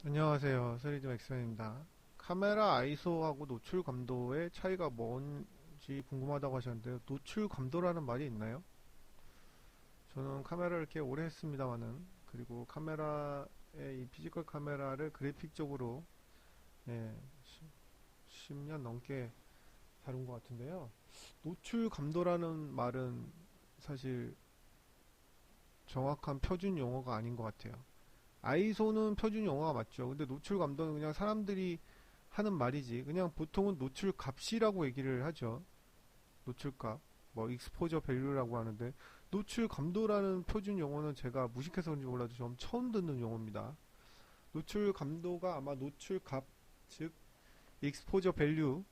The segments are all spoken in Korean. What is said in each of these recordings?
안녕하세요. 스리드 맥스입니다. 카메라 아이소하고 노출 감도의 차이가 뭔지 궁금하다고 하셨는데요. 노출 감도라는 말이 있나요? 저는 카메라를 이렇게 오래 했습니다만은, 그리고 카메라의 이 피지컬 카메라를 그래픽적으로 예, 10년 넘게 다룬 것 같은데요. 노출 감도라는 말은 사실 정확한 표준 용어가 아닌 것 같아요. 아이소는 표준 용어가 맞죠. 근데 노출 감도는 그냥 사람들이 하는 말이지. 그냥 보통은 노출 값이라고 얘기를 하죠. 노출값. 뭐 익스포저 밸류라고 하는데 노출 감도라는 표준 용어는 제가 무식해서 그런지 몰라도 좀 처음 듣는 용어입니다. 노출 감도가 아마 노출 값, 즉 익스포저 밸류를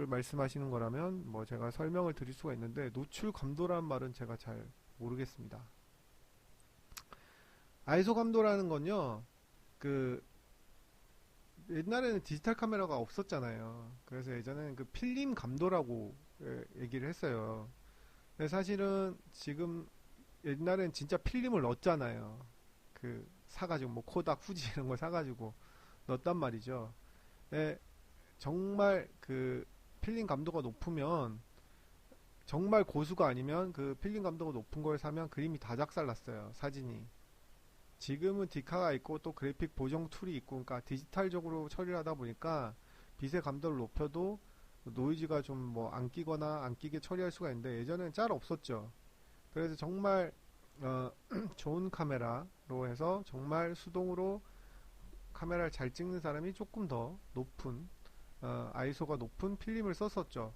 말씀하시는 거라면 뭐 제가 설명을 드릴 수가 있는데 노출 감도라는 말은 제가 잘 모르겠습니다. 아이소 감도라는 건요. 그 옛날에는 디지털 카메라가 없었잖아요. 그래서 예전에는 그 필름 감도라고 얘기를 했어요. 근데 사실은 지금 옛날엔 진짜 필름을 넣었잖아요. 그 사가지고 뭐 코닥, 후지 이런 거 사가지고 넣었단 말이죠. 예, 정말 그 필름 감도가 높으면 정말 고수가 아니면 그 필름 감도가 높은 걸 사면 그림이 다 작살났어요. 사진이. 지금은 디카가 있고 또 그래픽 보정 툴이 있고 그러니까 디지털적으로 처리를 하다 보니까 빛의 감도를 높여도 노이즈가 좀 뭐 안 끼거나 안 끼게 처리할 수가 있는데 예전에는 짤 없었죠. 그래서 정말 좋은 카메라로 해서 정말 수동으로 카메라를 잘 찍는 사람이 조금 더 높은 아이소가 높은 필름을 썼었죠.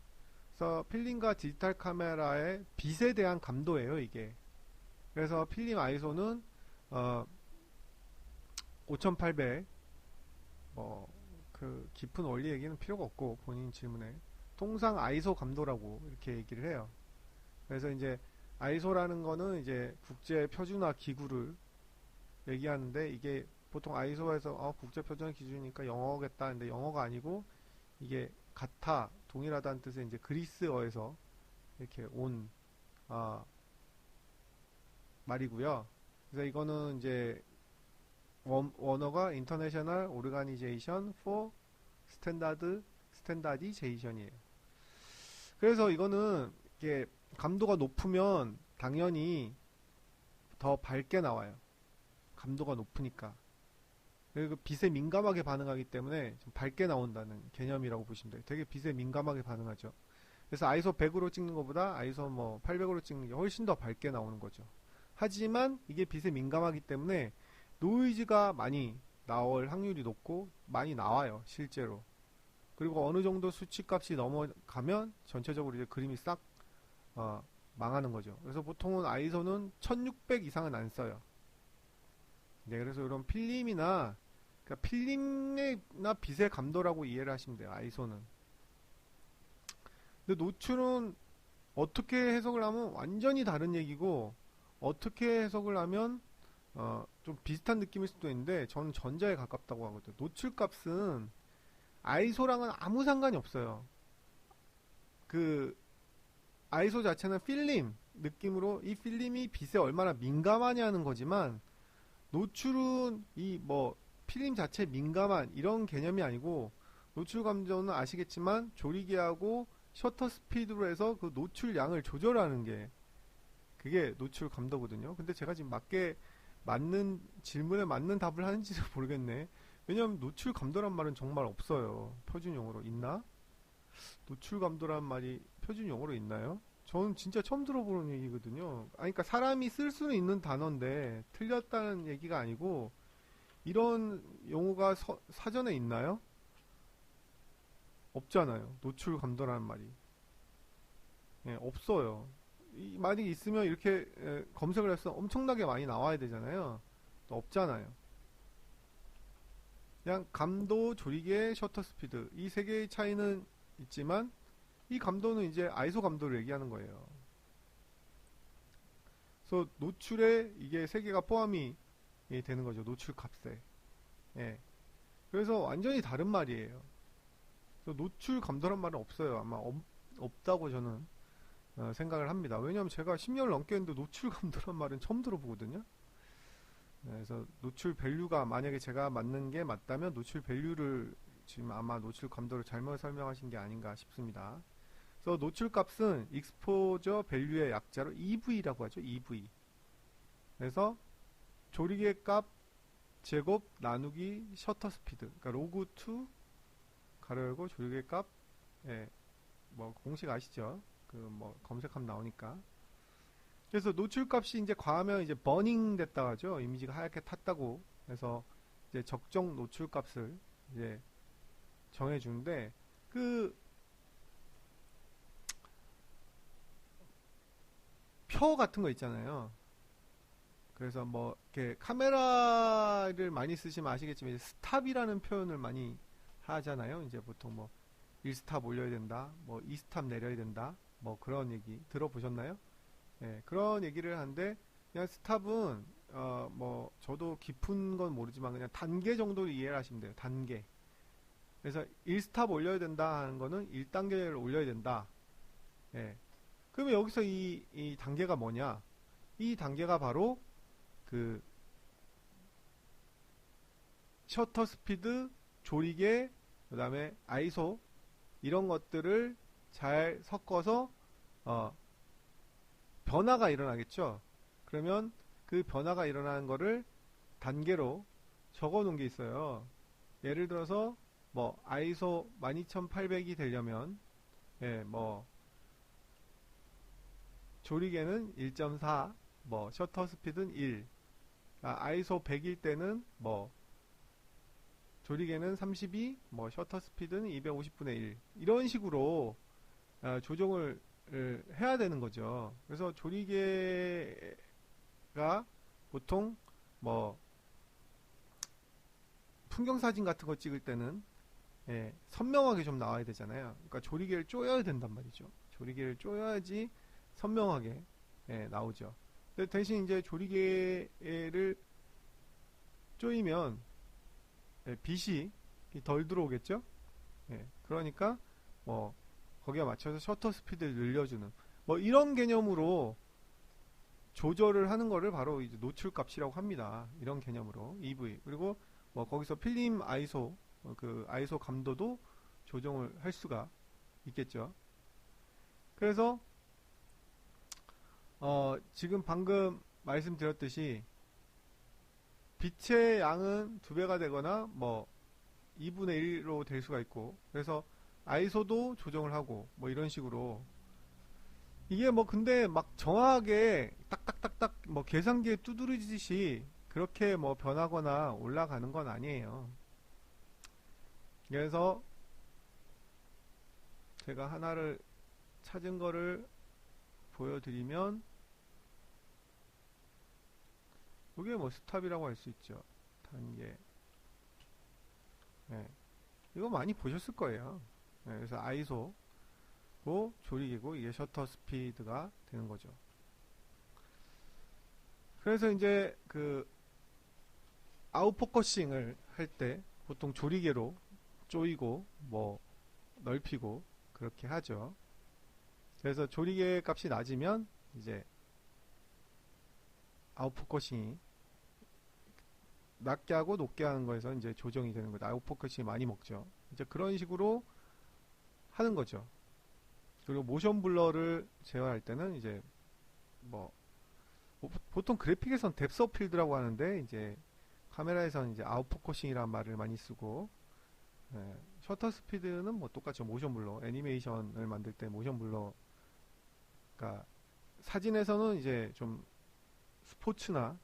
그래서 필름과 디지털 카메라의 빛에 대한 감도예요, 이게. 그래서 필름 아이소는 어, 5800 뭐 그 깊은 원리 얘기는 필요가 없고 본인 질문에 통상 아이소 감도라고 이렇게 얘기를 해요. 그래서 이제 아이소라는 거는 이제 국제 표준화 기구를 얘기하는데 이게 보통 아이소에서 국제 표준화 기준이니까 영어겠다 근데 영어가 아니고 이게 같아 동일하다는 뜻의 이제 그리스어에서 이렇게 온 말이고요. 그래서 이거는 이제 원어가 International Organization for Standardization 이에요. 그래서 이거는 이게 감도가 높으면 당연히 더 밝게 나와요. 감도가 높으니까. 그리고 빛에 민감하게 반응하기 때문에 좀 밝게 나온다는 개념이라고 보시면 돼요. 되게 빛에 민감하게 반응하죠. 그래서 아이소 100으로 찍는 것보다 아이소 뭐 800으로 찍는 게 훨씬 더 밝게 나오는 거죠. 하지만 이게 빛에 민감하기 때문에 노이즈가 많이 나올 확률이 높고 많이 나와요, 실제로. 그리고 어느 정도 수치값이 넘어가면 전체적으로 이제 그림이 싹 망하는 거죠. 그래서 보통은 아이소는 1600 이상은 안 써요. 네, 그래서 이런 필름이나 그러니까 필름이나 빛의 감도라고 이해를 하시면 돼요. 아이소는. 근데 노출은 어떻게 해석을 하면 완전히 다른 얘기고 어떻게 해석을 하면 좀 비슷한 느낌일 수도 있는데 저는 전자에 가깝다고 하거든요. 노출 값은 아이소랑은 아무 상관이 없어요. 그 아이소 자체는 필름 느낌으로 이 필름이 빛에 얼마나 민감하냐는 거지만 노출은 이 뭐 필름 자체에 민감한 이런 개념이 아니고 노출 감도는 아시겠지만 조리개하고 셔터 스피드로 해서 그 노출량을 조절하는 게 그게 노출 감도거든요. 근데 제가 지금 맞는 질문에 맞는 답을 하는지도 모르겠네. 왜냐면 노출 감도란 말은 정말 없어요. 표준 용어로 있나? 노출 감도란 말이 표준 용어로 있나요? 저는 진짜 처음 들어보는 얘기거든요. 아니, 그러니까 사람이 쓸 수는 있는 단어인데 틀렸다는 얘기가 아니고 이런 용어가 사전에 있나요? 없잖아요. 노출 감도라는 말이. 예, 없어요. 만약에 있으면 이렇게 검색을 해서 엄청나게 많이 나와야 되잖아요. 또 없잖아요. 그냥 감도, 조리개, 셔터 스피드 이 세 개의 차이는 있지만 이 감도는 이제 아이소 감도를 얘기하는 거예요. 그래서 노출에 이게 세 개가 포함이 되는 거죠. 노출 값에. 예. 그래서 완전히 다른 말이에요. 그래서 노출 감도란 말은 없어요. 아마 없다고 저는 생각을 합니다. 왜냐하면 제가 10년을 넘게 했는데 노출 감도란 말은 처음 들어보거든요. 그래서 노출 밸류가 만약에 제가 맞는 게 맞다면 노출 밸류를 지금 아마 노출 감도를 잘못 설명하신 게 아닌가 싶습니다. 그래서 노출 값은 익스포저 밸류의 약자로 EV라고 하죠. EV. 그래서 조리개 값 제곱 나누기 셔터 스피드. 그러니까 로그 2 가로 열고 조리개 값, 예, 뭐 공식 아시죠? 그 뭐 검색하면 나오니까. 그래서 노출 값이 이제 과하면 이제 버닝 됐다 하죠. 이미지가 하얗게 탔다고. 그래서 이제 적정 노출 값을 이제 정해주는데, 그 표 같은 거 있잖아요. 그래서 뭐 이렇게 카메라를 많이 쓰시면 아시겠지만 스탑이라는 표현을 많이 하잖아요. 이제 보통 뭐 1스탑 올려야 된다, 뭐 2스탑 내려야 된다, 뭐 그런 얘기 들어보셨나요? 예, 그런 얘기를 하는데, 그냥 스탑은 뭐 저도 깊은 건 모르지만 그냥 단계 정도로 이해를 하시면 돼요. 단계. 그래서 1스탑 올려야 된다 하는 거는 1단계를 올려야 된다. 예. 그러면 여기서 이 단계가 뭐냐? 이 단계가 바로 그 셔터 스피드, 조리개, 그 다음에 아이소 이런 것들을 잘 섞어서 어, 변화가 일어나겠죠. 그러면 그 변화가 일어나는 거를 단계로 적어 놓은 게 있어요. 예를 들어서 뭐 아이소 12800이 되려면, 예, 뭐 조리개는 1.4, 뭐 셔터 스피드는 1, 아이소 100일 때는 뭐 조리개는 32, 뭐 셔터 스피드는 250분의 1 이런 식으로 조정을 해야 되는 거죠. 그래서 조리개가 보통 뭐 풍경 사진 같은 거 찍을 때는, 예, 선명하게 좀 나와야 되잖아요. 그러니까 조리개를 쪼여야 된단 말이죠. 조리개를 쪼여야지 선명하게, 예, 나오죠. 근데 대신 이제 조리개를 쪼이면, 예, 빛이 덜 들어오겠죠. 예, 그러니까 뭐 거기에 맞춰서 셔터 스피드를 늘려주는 뭐 이런 개념으로 조절을 하는 거를 바로 이제 노출 값이라고 합니다. 이런 개념으로 EV. 그리고 뭐 거기서 필름 아이소, 그 아이소 감도도 조정을 할 수가 있겠죠. 그래서 지금 방금 말씀드렸듯이 빛의 양은 2배가 되거나 뭐 2분의 1로 될 수가 있고, 그래서 아이소도 조정을 하고 뭐 이런 식으로, 이게 뭐 근데 막 정확하게 딱딱딱딱 뭐 계산기에 두드리듯이 그렇게 뭐 변하거나 올라가는 건 아니에요. 그래서 제가 하나를 찾은 거를 보여드리면, 이게 뭐 스탑이라고 할 수 있죠. 단계. 네. 이거 많이 보셨을 거예요. 네, 그래서 아이소 고 조리개고 이게 셔터 스피드가 되는 거죠. 그래서 이제 그 아웃포커싱을 할 때 보통 조리개로 조이고 뭐 넓히고 그렇게 하죠. 그래서 조리개 값이 낮으면 이제 아웃포커싱이 낮게 하고 높게 하는 거에서 이제 조정이 되는 거죠. 아웃포커싱이 많이 먹죠. 이제 그런 식으로 하는 거죠. 그리고 모션 블러를 제어할 때는 이제 뭐 보통 그래픽에선 뎁스 오브 필드라고 하는데, 이제 카메라에서는 이제 아웃포커싱이라는 말을 많이 쓰고, 예, 셔터 스피드는 뭐 똑같죠. 모션 블러, 애니메이션을 만들 때 모션 블러, 그러니까 사진에서는 이제 좀 스포츠나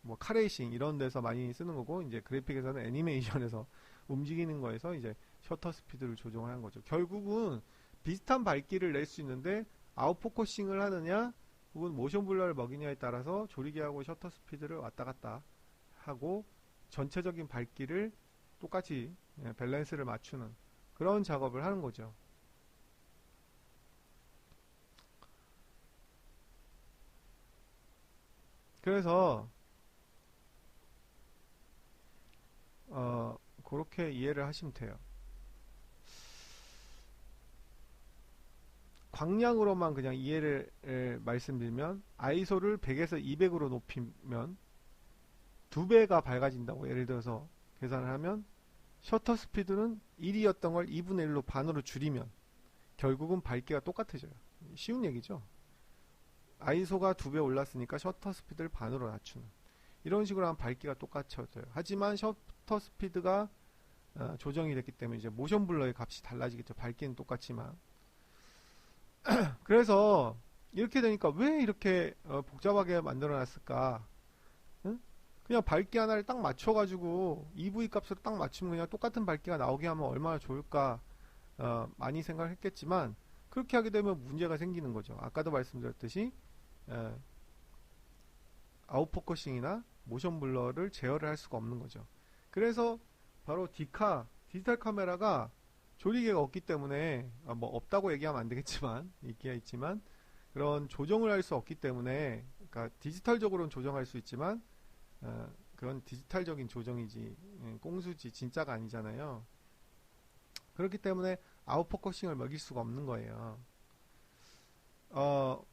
뭐 카레이싱 이런 데서 많이 쓰는 거고, 이제 그래픽에서는 애니메이션에서 움직이는 거에서 이제 셔터 스피드를 조정하는 거죠. 결국은 비슷한 밝기를 낼 수 있는데 아웃포커싱을 하느냐 혹은 모션 블러를 먹이냐에 따라서 조리개하고 셔터 스피드를 왔다 갔다 하고 전체적인 밝기를 똑같이, 예, 밸런스를 맞추는 그런 작업을 하는 거죠. 그래서 그렇게 이해를 하시면 돼요. 광량으로만 그냥 이해를 말씀드리면 아이소를 100에서 200으로 높이면 두 배가 밝아진다고 예를 들어서 계산을 하면 셔터 스피드는 1이었던 걸 2분의 1로 반으로 줄이면 결국은 밝기가 똑같아져요. 쉬운 얘기죠. ISO가 두 배 올랐으니까 셔터 스피드를 반으로 낮추는 이런 식으로 하면 밝기가 똑같아져요. 하지만 셔터 스피드가 조정이 됐기 때문에 이제 모션 블러의 값이 달라지겠죠. 밝기는 똑같지만. 그래서 이렇게 되니까 왜 이렇게 복잡하게 만들어 놨을까? 응? 그냥 밝기 하나를 딱 맞춰가지고 EV 값으로 딱 맞추면 그냥 똑같은 밝기가 나오게 하면 얼마나 좋을까 많이 생각을 했겠지만 그렇게 하게 되면 문제가 생기는 거죠. 아까도 말씀드렸듯이 아웃포커싱이나 모션 블러를 제어를 할 수가 없는 거죠. 그래서 바로 디지털 카메라가 조리개가 없기 때문에 뭐 없다고 얘기하면 안 되겠지만 있기야 있지만 그런 조정을 할 수 없기 때문에 그러니까 디지털적으로는 조정할 수 있지만 그런 디지털적인 조정이지 꽁수지 진짜가 아니잖아요. 그렇기 때문에 아웃포커싱을 먹일 수가 없는 거예요.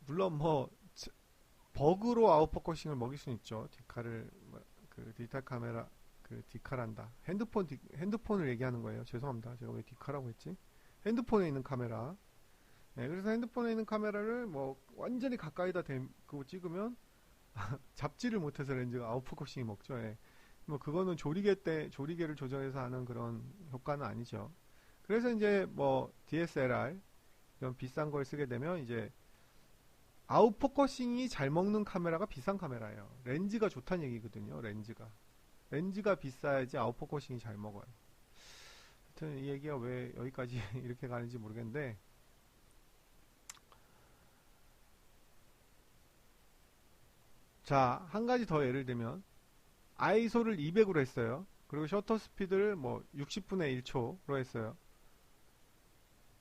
물론 뭐 버그로 아웃포커싱을 먹일 수는 있죠. 그 디지털 카메라 그 디카란다. 핸드폰을 얘기하는 거예요. 죄송합니다. 제가 왜 디카라고 했지? 핸드폰에 있는 카메라. 네, 그래서 핸드폰에 있는 카메라를 뭐 완전히 가까이다 대고 찍으면 잡지를 못해서 렌즈가 아웃포커싱이 먹죠. 예. 뭐 그거는 조리개를 조정해서 하는 그런 효과는 아니죠. 그래서 이제 뭐 DSLR 이런 비싼 걸 쓰게 되면 이제 아웃포커싱이 잘 먹는 카메라가 비싼 카메라예요. 렌즈가 좋다는 얘기거든요. 렌즈가 비싸야지 아웃포커싱이 잘 먹어요. 하여튼 이 얘기가 왜 여기까지 이렇게 가는지 모르겠는데 자, 한 가지 더 예를 들면 ISO를 200으로 했어요. 그리고 셔터 스피드를 뭐 60분의 1초로 했어요.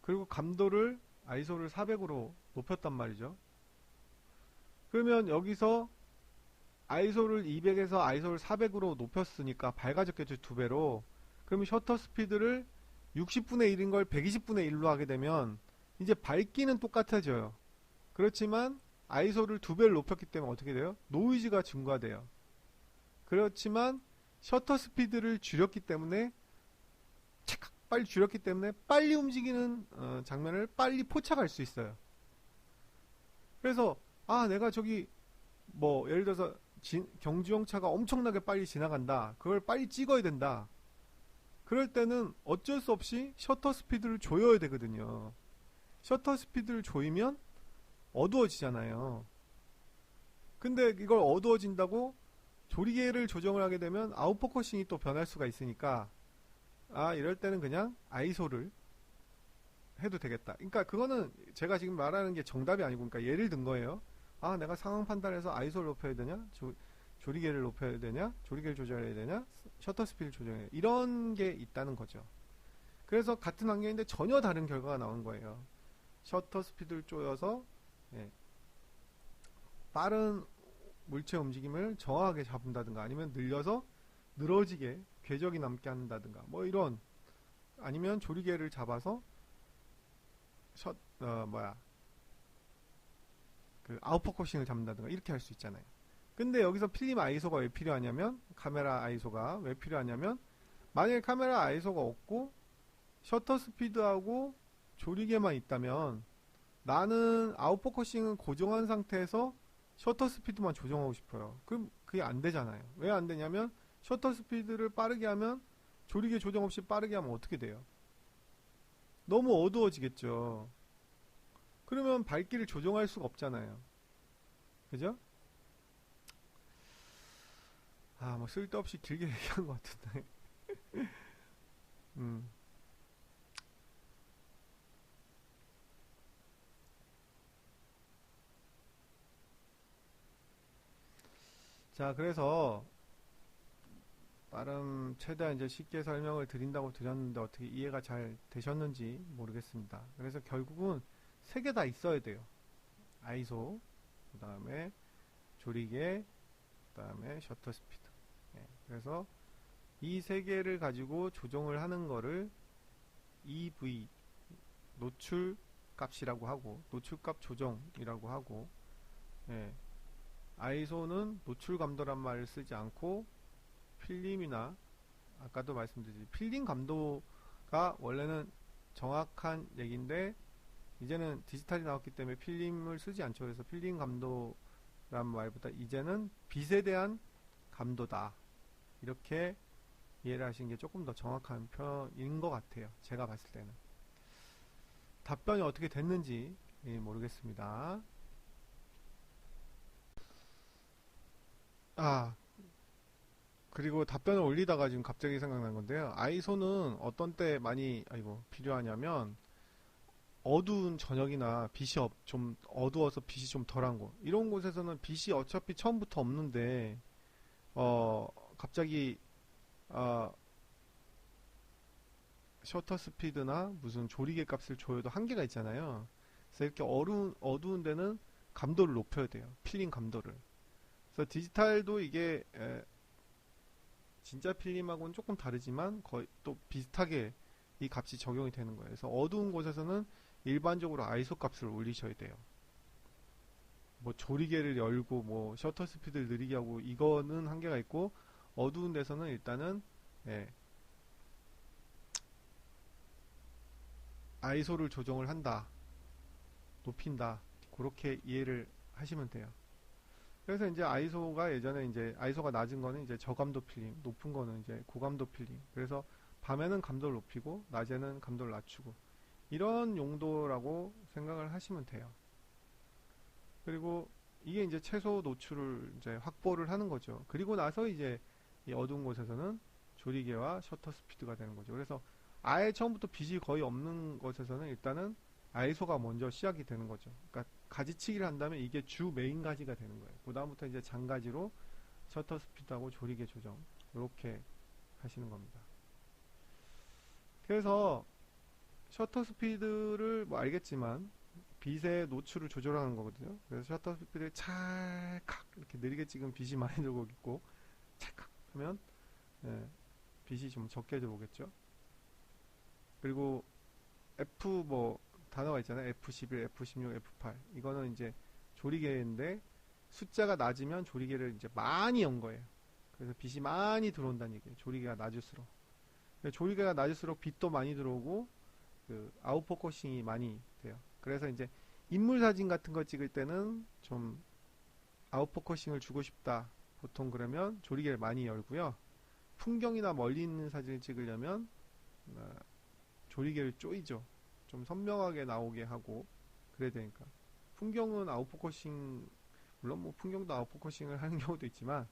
그리고 감도를 ISO를 400으로 높였단 말이죠. 그러면 여기서 ISO를 200에서 ISO를 400으로 높였으니까 밝아졌겠죠. 두 배로. 그러면 셔터 스피드를 60분의 1인 걸 120분의 1로 하게 되면 이제 밝기는 똑같아져요. 그렇지만 ISO를 두 배를 높였기 때문에 어떻게 돼요? 노이즈가 증가돼요. 그렇지만 셔터 스피드를 줄였기 때문에 착 빨리 줄였기 때문에 빨리 움직이는 장면을 빨리 포착할 수 있어요. 그래서 내가 저기 뭐 예를 들어서 경주용차가 엄청나게 빨리 지나간다. 그걸 빨리 찍어야 된다. 그럴 때는 어쩔 수 없이 셔터 스피드를 조여야 되거든요. 셔터 스피드를 조이면 어두워지잖아요. 근데 이걸 어두워진다고 조리개를 조정을 하게 되면 아웃포커싱이 또 변할 수가 있으니까 이럴 때는 그냥 ISO를 해도 되겠다. 그러니까 그거는 제가 지금 말하는 게 정답이 아니고 그러니까 예를 든 거예요. 내가 상황 판단해서 ISO를 높여야 되냐? 조리개를 높여야 되냐? 조리개를 조절해야 되냐? 셔터 스피드를 조정해야 되냐? 이런 게 있다는 거죠. 그래서 같은 환경인데 전혀 다른 결과가 나온 거예요. 셔터 스피드를 조여서 빠른 물체 움직임을 정확하게 잡는다든가 아니면 늘려서 늘어지게 궤적이 남게 한다든가 뭐 이런 아니면 조리개를 잡아서 그 아웃포커싱을 잡는다든가 이렇게 할 수 있잖아요. 근데 여기서 필름 ISO가 왜 필요하냐면 카메라 ISO가 왜 필요하냐면 만약에 카메라 ISO가 없고 셔터 스피드하고 조리개만 있다면 나는 아웃포커싱은 고정한 상태에서 셔터 스피드만 조정하고 싶어요. 그럼 그게 안 되잖아요. 왜 안 되냐면 셔터 스피드를 빠르게 하면 조리개 조정 없이 빠르게 하면 어떻게 돼요? 너무 어두워지겠죠. 그러면 밝기를 조정할 수가 없잖아요. 그죠? 뭐 쓸데없이 길게 얘기한 것 같은데. 음. 자, 그래서 나름 최대한 이제 쉽게 설명을 드린다고 드렸는데 어떻게 이해가 잘 되셨는지 모르겠습니다. 그래서 결국은 세 개 다 있어야 돼요. ISO, 그 다음에 조리개, 그 다음에 셔터 스피드. 그래서 이 세 개를 가지고 조정을 하는 거를 EV, 노출 값이라고 하고, 노출값 조정이라고 하고, ISO는 노출 감도란 말을 쓰지 않고 필름이나 아까도 말씀드렸지 필름 감도가 원래는 정확한 얘기인데 이제는 디지털이 나왔기 때문에 필름을 쓰지 않죠. 그래서 필름 감도란 말보다 이제는 빛에 대한 감도다. 이렇게 이해를 하시는 게 조금 더 정확한 표현인 것 같아요. 제가 봤을 때는. 답변이 어떻게 됐는지 모르겠습니다. 아, 그리고 답변을 올리다가 지금 갑자기 생각난 건데요. 아이소는 어떤 때 많이 필요하냐면 어두운 저녁이나 빛이 좀 어두워서 빛이 좀 덜한 곳 이런 곳에서는 빛이 어차피 처음부터 없는데 갑자기 어, 셔터 스피드나 무슨 조리개 값을 줘도 한계가 있잖아요. 그래서 이렇게 어두운 데는 감도를 높여야 돼요. 필름 감도를. 그래서 디지털도 이게 진짜 필름하고는 조금 다르지만 거의 또 비슷하게 이 값이 적용이 되는 거예요. 그래서 어두운 곳에서는 일반적으로 아이소 값을 올리셔야 돼요. 뭐 조리개를 열고 뭐 셔터 스피드를 느리게 하고 이거는 한계가 있고 어두운 데서는 일단은 예, 아이소를 조정을 한다. 높인다. 그렇게 이해를 하시면 돼요. 그래서 이제 아이소가 예전에 이제 아이소가 낮은 거는 이제 저감도 필름, 높은 거는 이제 고감도 필름. 그래서 밤에는 감도를 높이고 낮에는 감도를 낮추고 이런 용도라고 생각을 하시면 돼요. 그리고 이게 이제 최소 노출을 이제 확보를 하는 거죠. 그리고 나서 이제 이 어두운 곳에서는 조리개와 셔터 스피드가 되는 거죠. 그래서 아예 처음부터 빛이 거의 없는 곳에서는 일단은 아이소가 먼저 시작이 되는 거죠. 그러니까 가지치기를 한다면 이게 주 메인 가지가 되는 거예요. 그 다음부터 이제 장가지로 셔터 스피드하고 조리개 조정 이렇게 하시는 겁니다. 그래서 셔터 스피드를 뭐 알겠지만 빛의 노출을 조절하는 거거든요. 그래서 셔터 스피드를 찰칵 이렇게 느리게 찍으면 빛이 많이 들고 있고 찰칵 하면 빛이 좀 적게 들어오겠죠. 그리고 F 뭐 단어가 있잖아요. F11, F16, F8 이거는 이제 조리개인데 숫자가 낮으면 조리개를 이제 많이 연 거예요. 그래서 빛이 많이 들어온다는 얘기예요. 조리개가 낮을수록. 조리개가 낮을수록 빛도 많이 들어오고 그 아웃포커싱이 많이 돼요. 그래서 이제 인물 사진 같은 거 찍을 때는 좀 아웃포커싱을 주고 싶다. 보통 그러면 조리개를 많이 열고요. 풍경이나 멀리 있는 사진을 찍으려면 조리개를 조이죠. 좀 선명하게 나오게 하고 그래야 되니까. 풍경은 아웃포커싱 물론 뭐 풍경도 아웃포커싱을 하는 경우도 있지만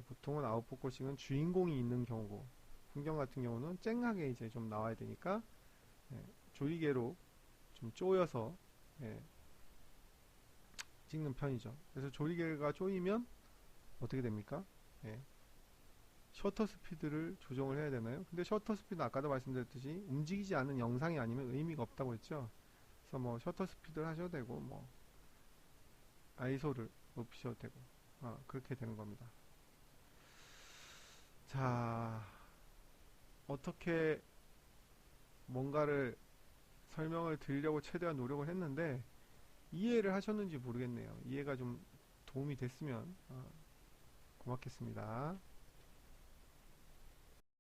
보통은 아웃포커싱은 주인공이 있는 경우고 풍경 같은 경우는 쨍하게 이제 좀 나와야 되니까 조리개로 좀 조여서 찍는 편이죠. 그래서 조리개가 조이면 어떻게 됩니까? 셔터 스피드를 조정을 해야 되나요? 근데 셔터 스피드 아까도 말씀드렸듯이 움직이지 않는 영상이 아니면 의미가 없다고 했죠. 그래서 뭐 셔터 스피드를 하셔도 되고 뭐 아이소를 높이셔도 되고 그렇게 되는 겁니다. 자, 어떻게 뭔가를 설명을 드리려고 최대한 노력을 했는데 이해를 하셨는지 모르겠네요. 이해가 좀 도움이 됐으면 고맙겠습니다.